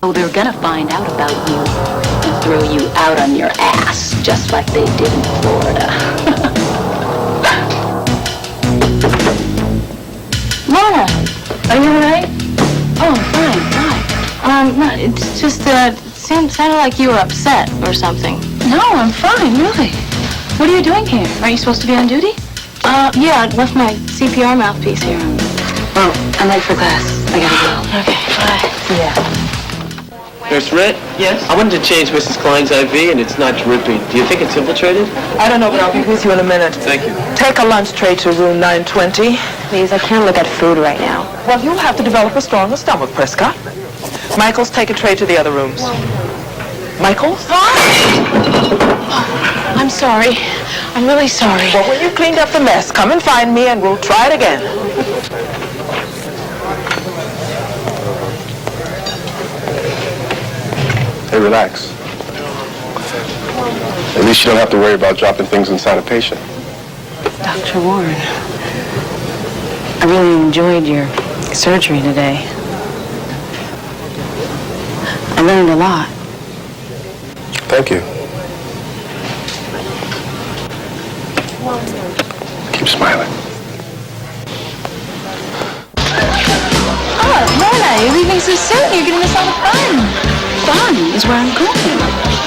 Oh, they're gonna find out about you and throw you out on your ass, just like they did in Florida. Laura, are you all right? Oh, I'm fine. Why? No, it's just, sounded like you were upset or something. No, I'm fine, really. What are you doing here? Aren't you supposed to be on duty? Yeah, I left my CPR mouthpiece here. Oh, I'm late for class. I gotta go. Okay, bye. Yeah. Nurse Rhett? Yes? I wanted to change Mrs. Klein's IV and it's not dripping. Do you think it's infiltrated? I don't know, but I'll be with you in a minute. Thank you. Take a lunch tray to room 920. Please, I can't look at food right now. Well, you'll have to develop a stronger stomach, Prescott. Michaels, take a tray to the other rooms. Michaels? I'm sorry. I'm really sorry. Well, when you've cleaned up the mess, come and find me and we'll try it again. Hey, relax. At least you don't have to worry about dropping things inside a patient. Dr. Warren, I really enjoyed your surgery today. I learned a lot. Thank you. Keep smiling. Oh, Mona, you're leaving so soon. You're gonna miss all the fun. Fun is where I'm going.